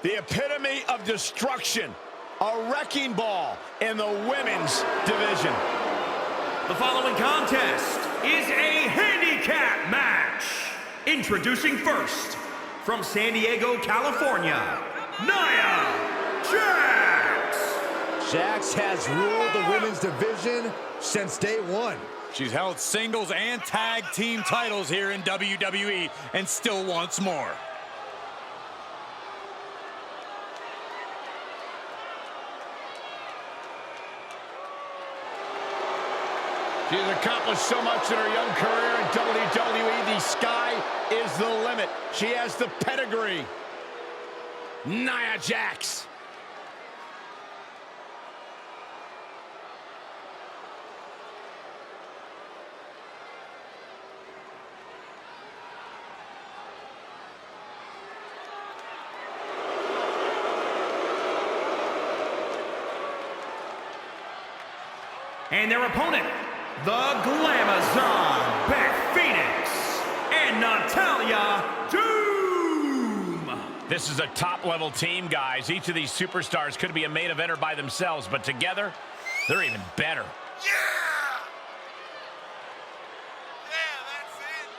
The epitome of destruction. A wrecking ball in the women's division. The following contest is a handicap match. Introducing first, from San Diego, California, Nia Jax. Jax has ruled the women's division since day one. She's held singles and tag team titles here in WWE and still wants more. She's accomplished so much in her young career in WWE. The sky is the limit. She has the pedigree. Nia Jax. And their opponent, the Glamazon, Beth Phoenix, and Natalya Doom. This is a top-level team, guys. Each of these superstars could be a main eventer by themselves, but together, they're even better. Yeah! Yeah, that's it.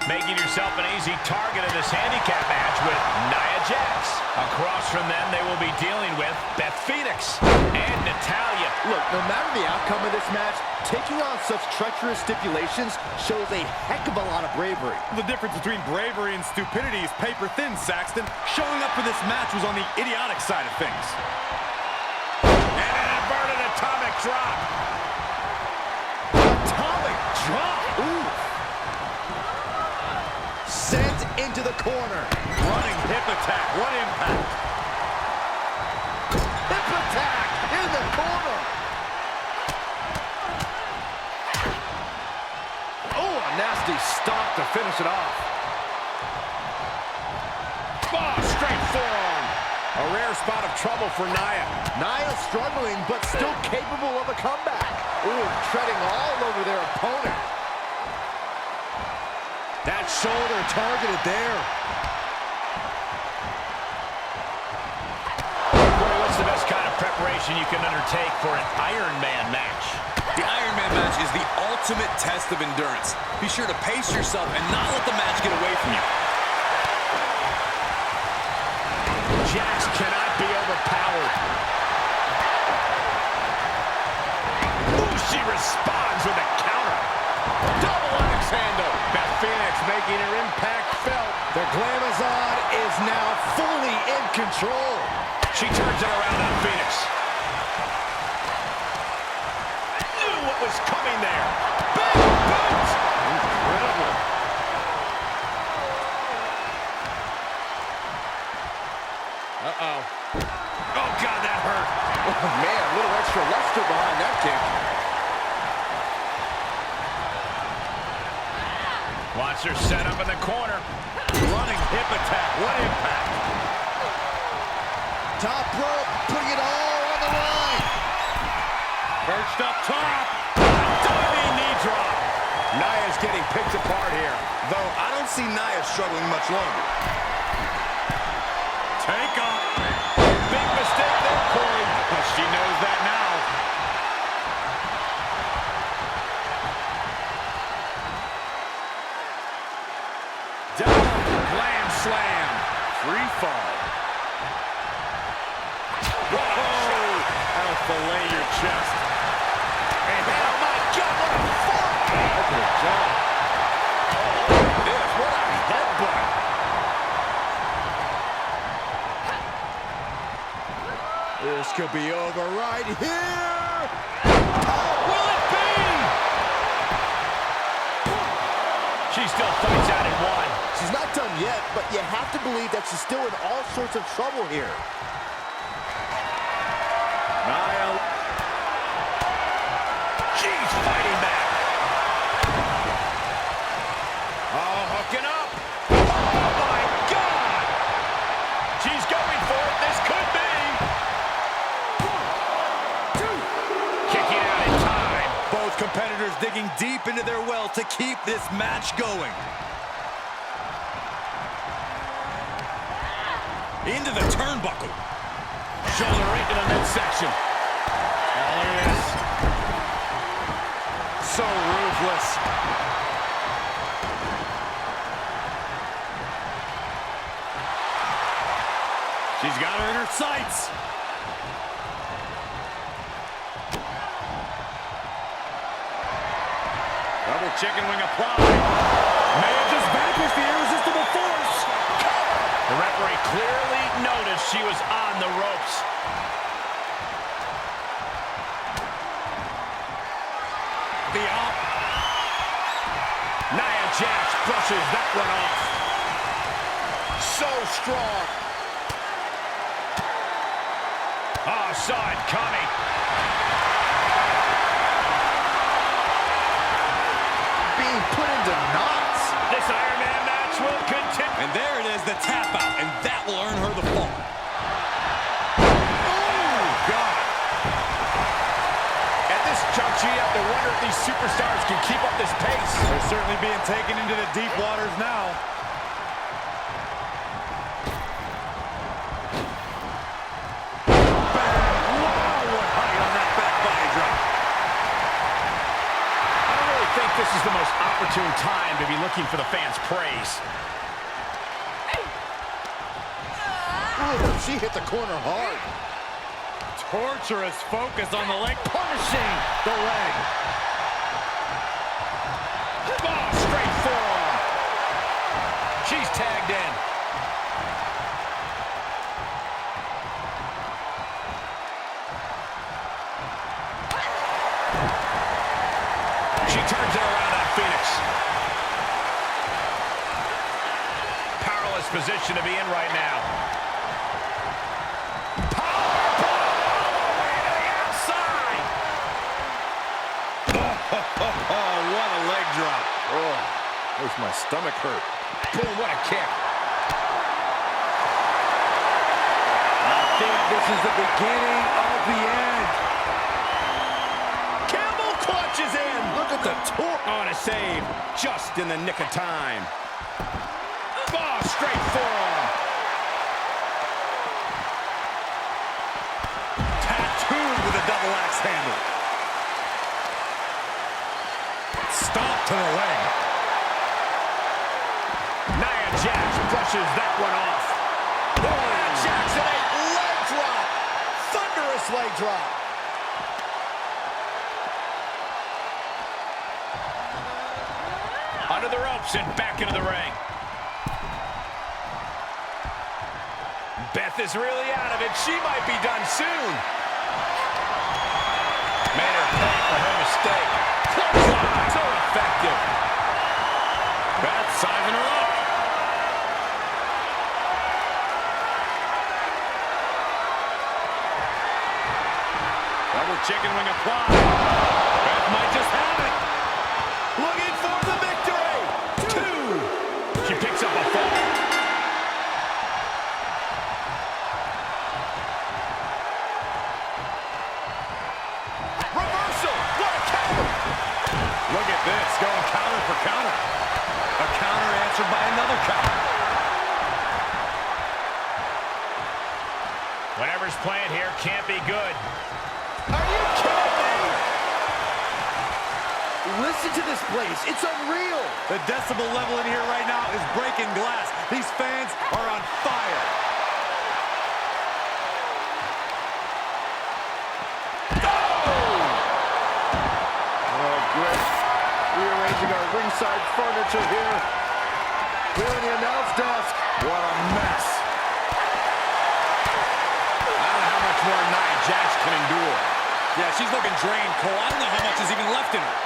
Making yourself an easy target in this handicap match with Nia Jax. Across from them, they will be dealing with Beth Phoenix and Natalya. Look, no matter the outcome of this match, taking on such treacherous stipulations shows a heck of a lot of bravery. The difference between bravery and stupidity is paper thin, Saxton. Showing up for this match was on the idiotic side of things. And an inverted atomic drop. Atomic drop! Ooh! Sent into the corner. Running hip attack. What impact. Hip attack in the corner. Oh, a nasty stop to finish it off. Oh, straight forearm. A rare spot of trouble for Nia. Nia struggling, but still capable of a comeback. Ooh, treading all over their opponent. That shoulder targeted there. Boy, what's the best kind of preparation you can undertake for an Iron Man match? The Iron Man match is the ultimate test of endurance. Be sure to pace yourself and not let the match get away from you. Jax cannot be overpowered. Ooh, she responds with a counter. Double axe handle. Beth Phoenix making her impact felt. The Glamazon is now fully in control. She turns it around on Phoenix. Knew what was coming there. Big boot. Incredible. Uh-oh. Oh, God, that hurt. Oh, man, a little extra luster behind that kick. Watch her set up in the corner. Running hip attack. What impact. Top rope, putting it all on the line. Perched up top. Diving knee drop. Nia's getting picked apart here. Though I don't see Nia struggling much longer. Take off. Big mistake there, Corey. But she knows that now. Down. Glam slam. Free fall. Whoa. That'll fillet your chest. And oh my God, what a forearm. Look at the job. This, what a headbutt. This could be over right here. Will it be? She still fights out at one. She's not done yet, but you have to believe that she's still in all sorts of trouble here. She's fighting back. Oh, hooking up. Oh, my God. She's going for it. This could be. 1, 2. Kicking out in time. Both competitors digging deep into their well to keep this match going. Into the turnbuckle. Shoulder right to the midsection. Oh, look at this. So ruthless. She's got her in her sights. Double chicken wing applied. May have just vanquished the irresistible force. The referee clearly noticed she was on the ropes. Nia Jax brushes that one off. So strong. Oh, saw it coming. Being put into knots. This Iron Man match will continue. And there it is, the tap out, and that will earn her the fall. Oh, God. At this juncture, you have to wonder if these superstars can keep up this pace. They're certainly being taken into the deep waters now. This is the most opportune time to be looking for the fans' praise. Ooh, she hit the corner hard. Torturous focus on the leg. Punishing the leg. Oh, straight forearm. She's tagged in. She turns it around on Phoenix. Powerless position to be in right now. Powerbomb all the way to the outside. Oh, what a leg drop. Oh, makes my stomach hurt. Boom, what a kick. I think this is the beginning of the end. Campbell clutches in. Look at the torque. On a save, just in the nick of time. Oh, straight forearm. Tattooed with a double axe handle. Stomp to the leg. Nia Jax brushes that one off. Nia Jax in a leg drop. Thunderous leg drop. Under the ropes and back into the ring. Beth is really out of it. She might be done soon. Made her pay for her mistake. Clothesline. So effective. Beth sizing her up. Double chicken wing applied. Beth might just have it. Looking for the victory. 2. She picks up a fall. Reversal. What a counter. Look at this, going counter for counter. A counter answered by another counter. Whatever's playing here can't be good. Are you kidding me? Listen to this place. It's unreal. The decibel level in here right now is breaking glass. These fans are on fire. Oh, great. Rearranging our ringside furniture here. Clearing the announce desk. What a mess. I don't know how much more Nia Jax can endure. Yeah, she's looking drained, Cole. I don't know how much is even left in her.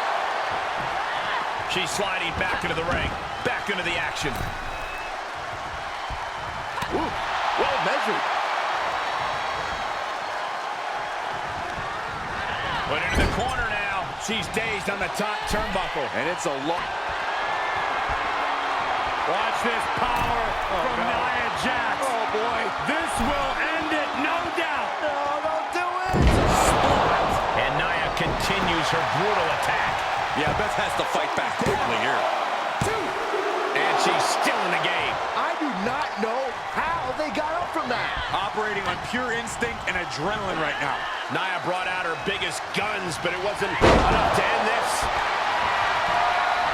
She's sliding back into the ring, back into the action. Ooh, well measured. Put into the corner now. She's dazed on the top turnbuckle. And it's a long... Watch this power from Nia Jax. Oh, boy. This will end it, no doubt. No, don't do it. And Nia continues her brutal attack. Yeah, Beth has to fight back quickly here. And she's still in the game. I do not know how they got up from that. Operating on pure instinct and adrenaline right now. Nia brought out her biggest guns, but it wasn't enough to end this.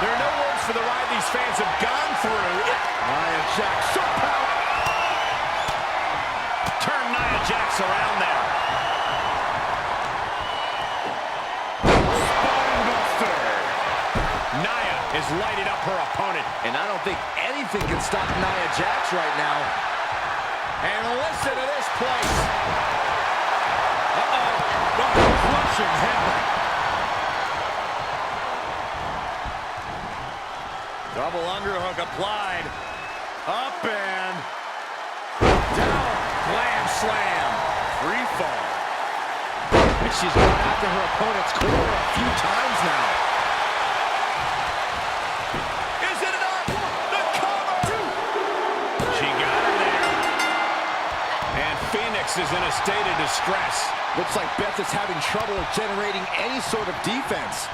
There are no words for the ride these fans have gone through. Nia Jax, so powerful. Turn Nia Jax around there. Nia is lighting up her opponent. And I don't think anything can stop Nia Jax right now. And listen to this place. Crushing headbutt. Double underhook applied. Up and down. Glam slam. Free fall. And she's gone after her opponent's core a few times now. Is it enough? The cover! She got her there. And Phoenix is in a state of distress. Looks like Beth is having trouble generating any sort of defense.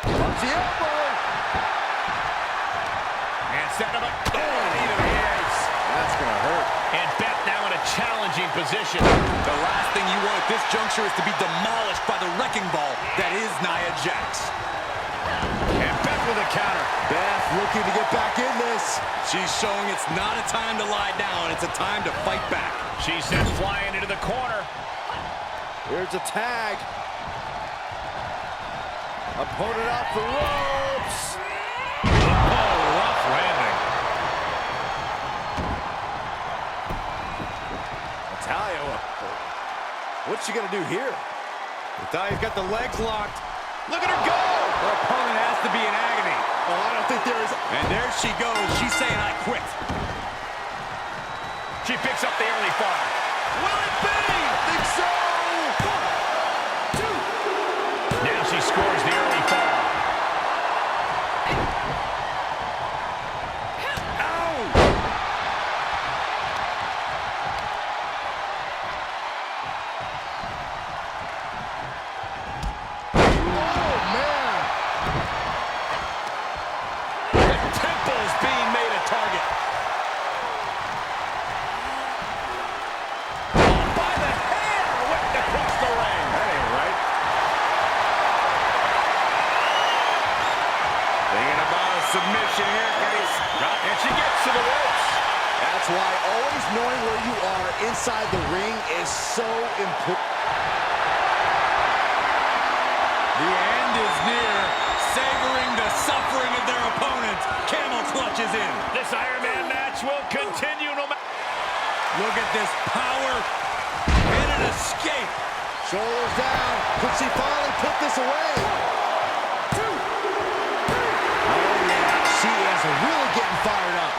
Punch the elbow. And set him up. Oh, knee to the ace. That's going to hurt. And Beth now in a challenging position. The last thing you want at this juncture is to be demolished by the wrecking ball that is Nia Jax. And Beth with a counter. Beth looking to get back in this. She's showing it's not a time to lie down. It's a time to fight back. She's sent flying into the corner. Here's a tag. Opponent off the ropes. Oh, rough landing. Natalya, what's she gonna do here? Natalya's got the legs locked. Look at her go. Her opponent has to be in agony. Oh, I don't think there is. And there she goes. She's saying, I quit. She picks up the early fall. Will it be? I think so. 1, 2. Now she scores the early fall. Submission here, guys. And she gets to the ropes. That's why always knowing where you are inside the ring is so important. The end is near. Savoring the suffering of their opponent. Camel clutches in. This Iron Man match will continue no matter. Look at this power and an escape. Shoulders down. Could she finally put this away? 1, 2, 3. Oh, yeah. She is really getting fired up.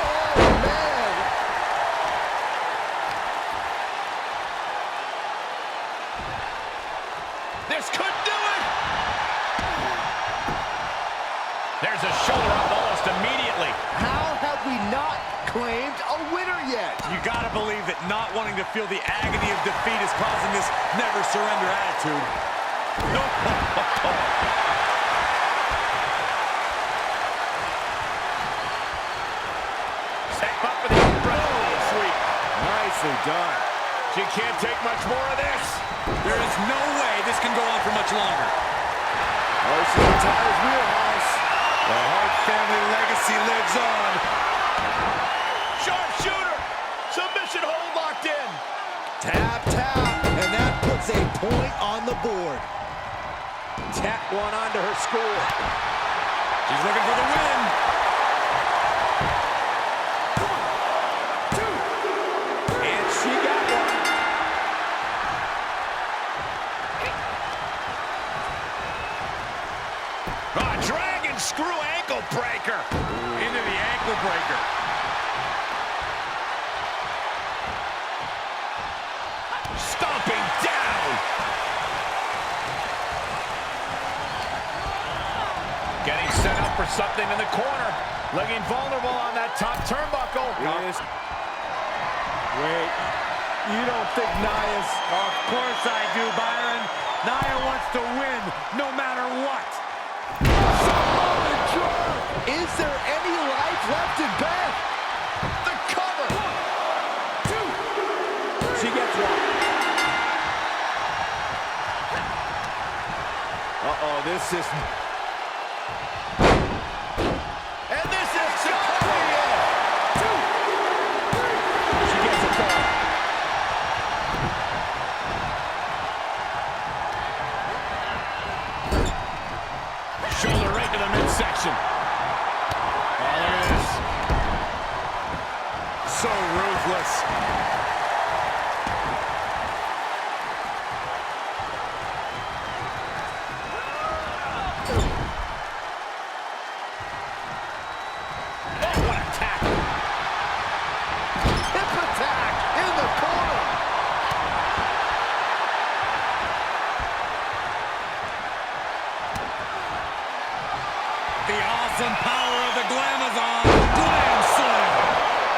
Oh, man. This could do it. There's a shoulder up almost immediately. How have we not claimed a winner yet? You gotta believe that not wanting to feel the agony of defeat is causing this never surrender attitude. No. Set up for the incredible sweep. Nicely done. She can't take much more of this. There is no way this can go on for much longer. Oh, this is Natalya's wheelhouse. The Hart family legacy lives on. Sharpshooter. Submission hold locked in. Tap, tap, and that puts a point on the board. Tap one onto her score. She's looking for the win. Dragon screw ankle breaker. Into the ankle breaker. Stomping down. Getting set up for something in the corner. Looking vulnerable on that top turnbuckle. Wait, you don't think Nia's... Of course I do, Byron. Nia wants to win no matter what. Is there any life left in Beth? The cover. 1, 2. She gets one. Uh-oh, this is... And this is Natalya. 2, 3. She gets a fall. Shoulder right to the midsection. Oh, look at this. So ruthless. Oh, what a tackle. Hip attack in the corner. The awesome power of the Glamazon. Glam Slam.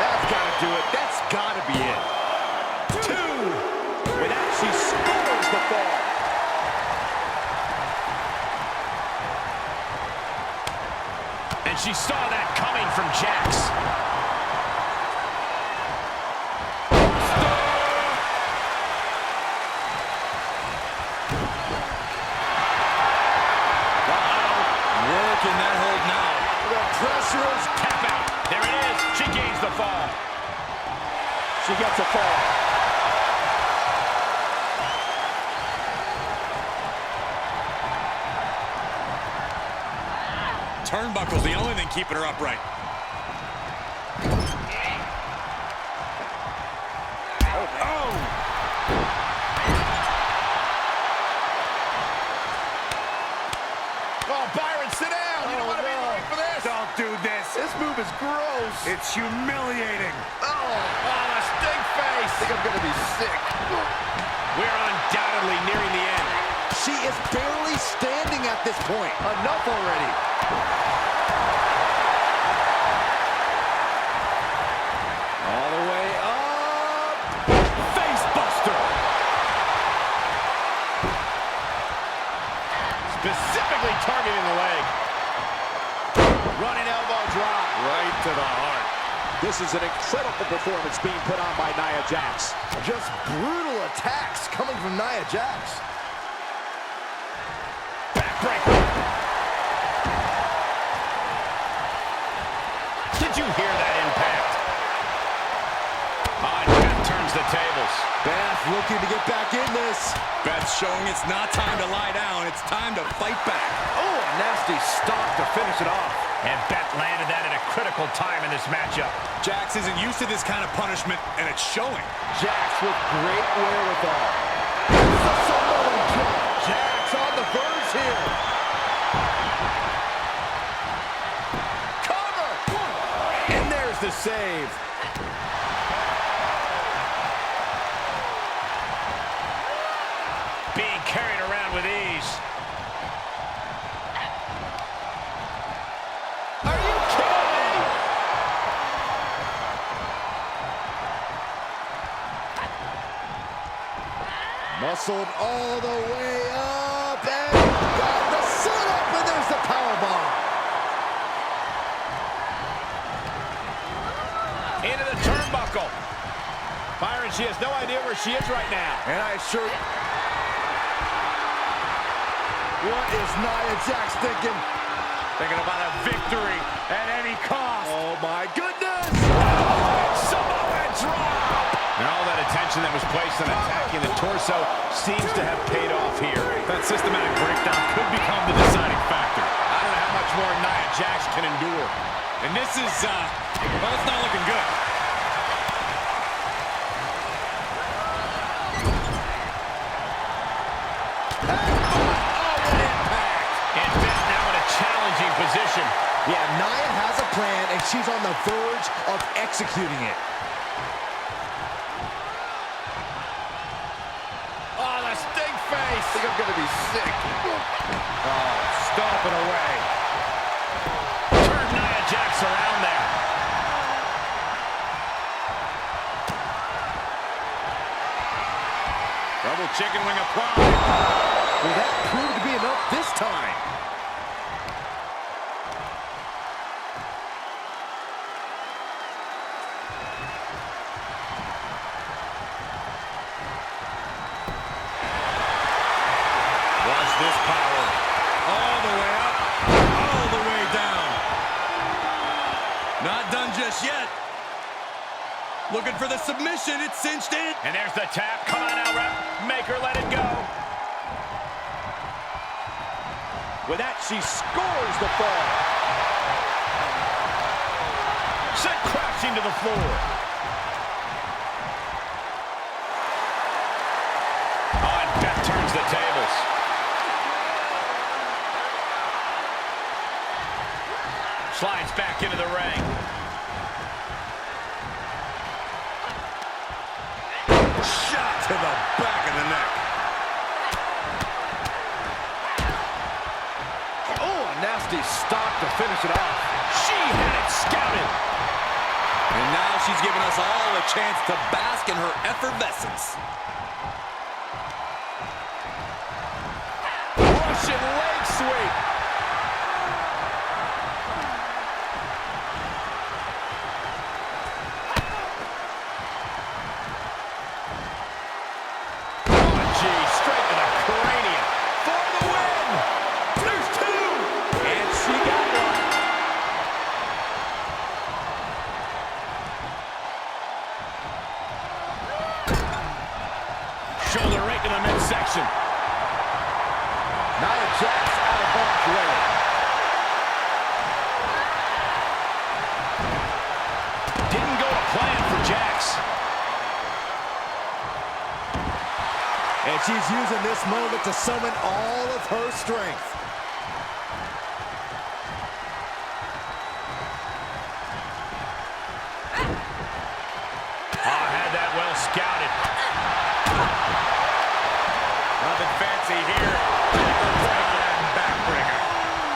That's got to do it. That's got to be it. 2. And that she scores the fall. And she saw that coming from Jax. Working that hold now. The pressure is... Tap out. There it is. She gains the fall. She gets a fall. Turnbuckle's the only thing keeping her upright. Oh, Byron, sit down. You don't want to be right for this. Don't do this. This move is gross. It's humiliating. Oh, a stink face. I think I'm going to be sick. We're undoubtedly nearing the end. She is barely standing at this point. Enough already. All the way up. Face buster. Specifically targeting the leg. Running elbow drop. Right to the heart. This is an incredible performance being put on by Nia Jax. Just brutal attacks coming from Nia Jax. Backbreaker. Did you hear that impact? Beth turns the tables. Beth looking to get back in this. Beth showing it's not time to lie down. It's time to fight back. Oh, a nasty stop to finish it off. And Beth landed that at a critical time in this matchup. Jax isn't used to this kind of punishment, and it's showing. Jax with great wherewithal. Jax on the verge here. Cover! And there's the save. Being carried around with ease. Are you kidding me? Muscled all the way up and got the setup, and there's the powerbomb. Into the turnbuckle. Byron, she has no idea where she is right now. And I assure you, what is Nia Jax thinking? Thinking about a victory at any cost. Oh my goodness! Samoa drop! And all that attention that was placed on attacking the torso seems to have paid off here. That systematic breakdown could become the deciding factor. I don't know how much more Nia Jax can endure. And this is, well, it's not looking good. she's on the verge of executing it. Oh, the stink face. I think I'm gonna be sick. Oh, stomping away. Turn Nia Jax around there. Double chicken wing applied. Well, that proved to be enough this time. Watch this power. All the way up, all the way down. Not done just yet. Looking for the submission. It's cinched in. And there's the tap. Come on now, ref. Make her let it go. With that, she scores the fall. Sent crashing to the floor. Oh, and Beth turns the tables. Slides back into the ring. Shot to the back of the neck. Oh, a nasty stop to finish it off. She had it scouted. And now she's giving us all a chance to bask in her effervescence. Russian leg sweep. Shoulder right to the midsection. Nia Jax out of harm's way. Didn't go to plan for Jax. And she's using this moment to summon all of her strength. Had that well scouted. Nothing fancy here. Backbreaker.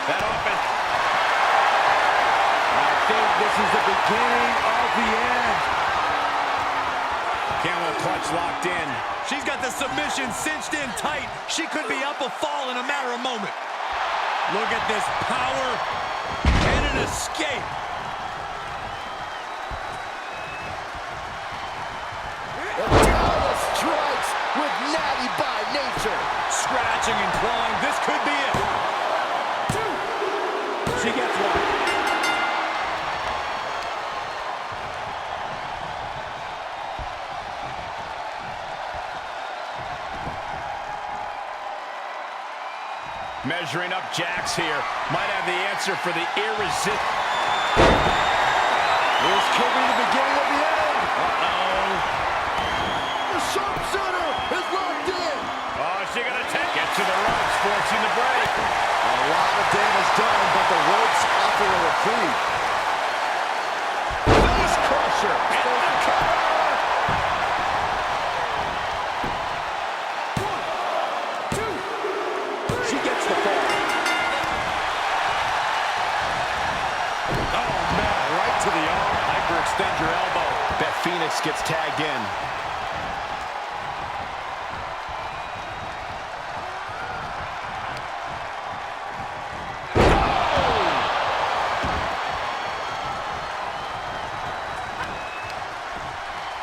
That offense. I think this is the beginning of the end. Camel clutch locked in. She's got the submission cinched in tight. She could be up a fall in a matter of moment. Look at this power and an escape. Strikes with Natty by nature. Scratching and clawing. This could be it. She gets one. Measuring up Jax here. Might have the answer for the irresistible. This could be the beginning of the end. Uh-oh. The sharpshooter is locked in. Oh, is she going to take it to the ropes, forcing the break? A lot of damage done, but the ropes offer a reprieve. Face crusher. And the cover. She gets the fall. Oh, man, right to the arm. Hyperextend your elbow. Beth Phoenix gets tagged in.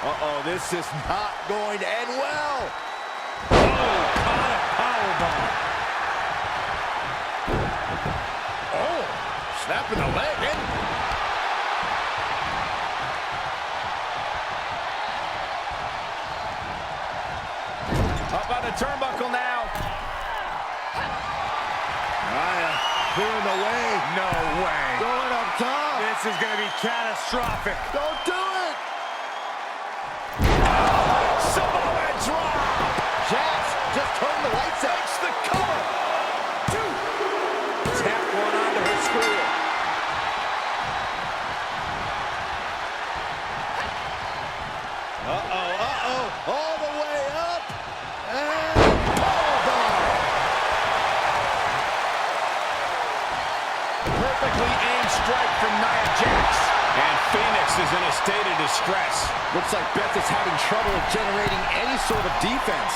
Uh-oh, this is not going to end well. Oh, caught a powerbomb. Oh, snapping the leg in. Up on the turnbuckle now. Nia clearing the way. No way. Going up top. This is going to be catastrophic. Don't do it. Samoa drop. Jax just turned the lights out. Takes the cover. Tap one onto her screw. perfectly aimed strike from Nia Jax. And Phoenix is in a state of distress. Looks like Beth is having trouble generating any sort of defense.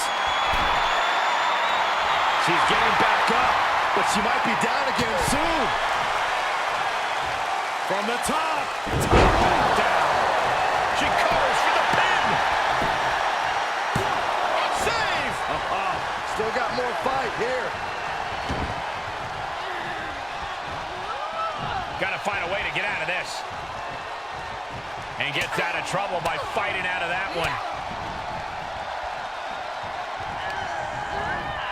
She's getting back up, but she might be down again soon. From the top. Down. She covers for the pin. Save! Still got more fight here. Got to find a way to get out of this. And gets out of trouble by fighting out of that one.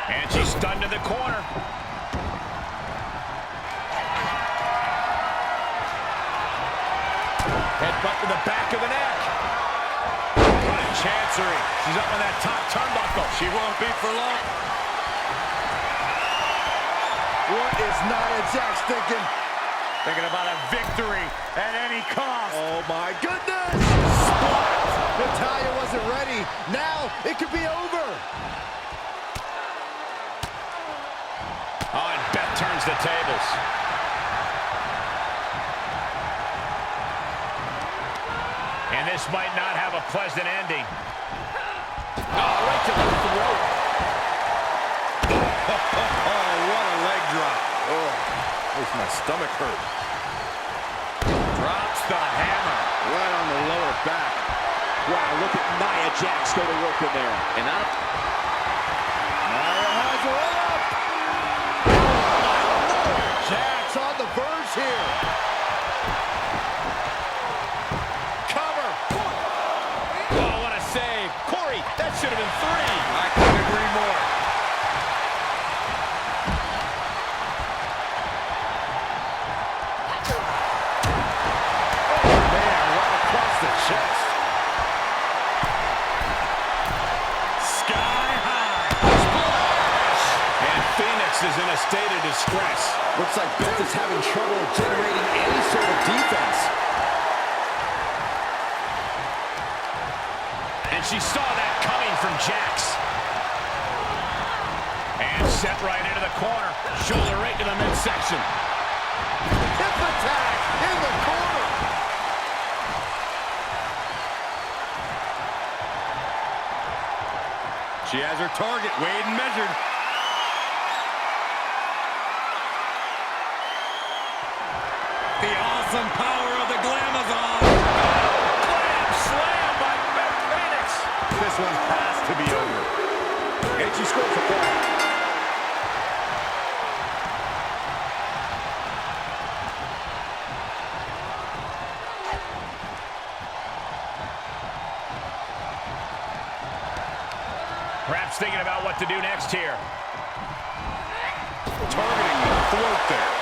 And she's stunned in the corner. Headbutt to the back of the neck. What a chancery. She's up on that top turnbuckle. She won't be for long. What is Nia Jax thinking? Thinking about a victory at any cost. Oh my goodness! Spot! Natalya wasn't ready. Now it could be over. Oh, and Beth turns the tables. And this might not have a pleasant ending. Oh, right to the throat. Oh, what a leg drop. Oh, makes my stomach hurt. Drops the hammer. Right on the lower back. Wow, look at Nia Jax go to work in there. And Nia has her up. Jax on the verge here. Cover. Oh, what a save. Corey, that should have been 3. I couldn't agree more. The chest. Sky high. Splash! And Phoenix is in a state of distress. Looks like Beth is having trouble generating any sort of defense. And she saw that coming from Jax. And set right into the corner. Shoulder right to the midsection. Hip attack in the corner. She has her target weighed and measured. The awesome power of the Glamazon. Glam slam by Beth Phoenix. This one has to be over. And she scores a point. Perhaps thinking about what to do next here. Targeting the throat there.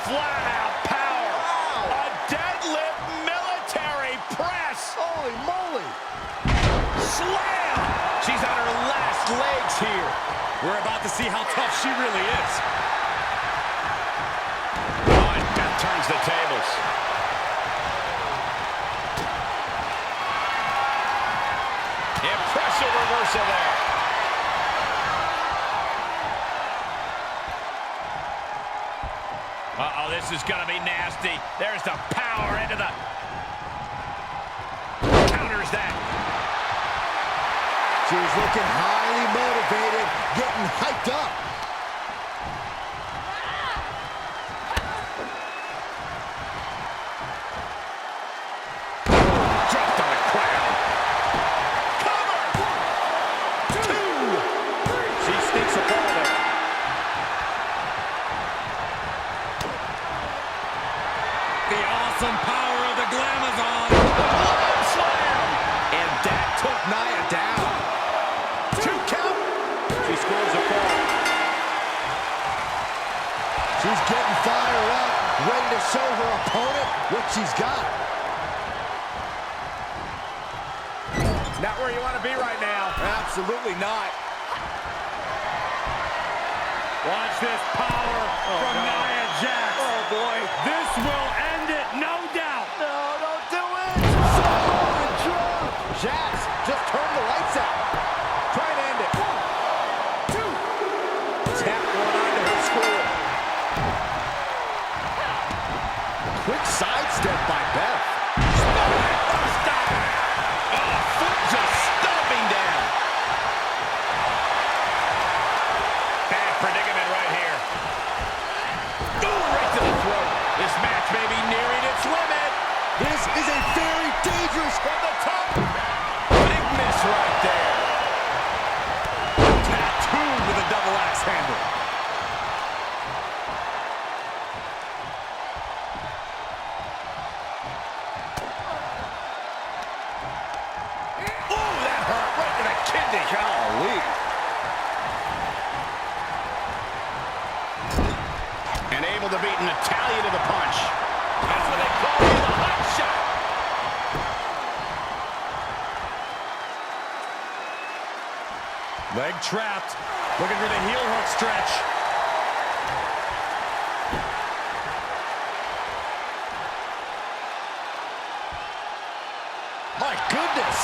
Flat out power. Wow. A deadlift military press. Holy moly. Slam. She's on her last legs here. We're about to see how tough she really is. Oh, and Beth turns the tables. Impressive reversal there. Uh-oh, this is going to be nasty. There's the power into the... Counters that. She's looking highly motivated, getting hyped up. Dropped on the crowd. She sneaks a ball there. The awesome power of the Glamazon. Slam. And that took Nia down. 2 count. She scores a ball. She's getting fired up, ready to show her opponent what she's got. Not where you want to be right now. Absolutely not. Watch this power from Nia Jax. Oh, boy. This will end it, no doubt. No, don't do it. Solid drop. Jax, just turn the lights out. Try and end it. 1, 2. Tap beating Natalya to the punch. That's what they call the hot shot. Leg trapped. Looking for the heel hook stretch. My goodness.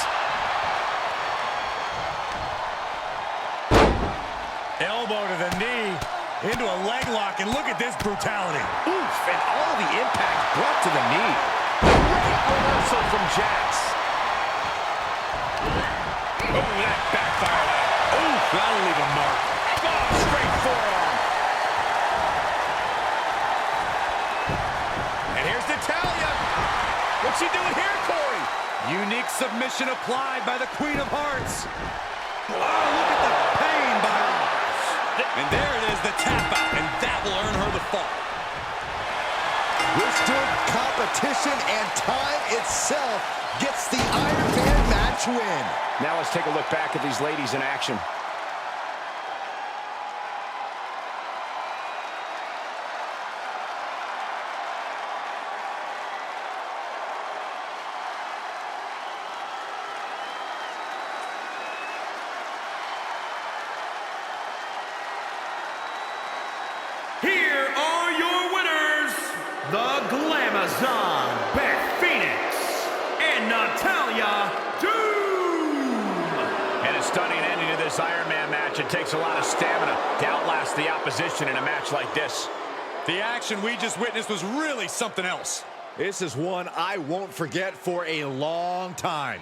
Elbow to the knee. Into a leg lock, and look at this brutality. Oof, and all the impact brought to the knee. Great reversal from Jax. Oh, that backfired. Oof, that'll leave a mark. Oh, straight forearm. And here's Natalya. What's she doing here, Corey? Unique submission applied by the Queen of Hearts. Oh, look at the pain by her. And there it is, the tap out, and that will earn her the fall. Withstood competition, and time itself gets the Iron Man match win. Now let's take a look back at these ladies in action. Here are your winners, the Glamazon, Beth and Natalya Doom. And a stunning ending to this Iron Man match. It takes a lot of stamina to outlast the opposition in a match like this. The action we just witnessed was really something else. This is one I won't forget for a long time.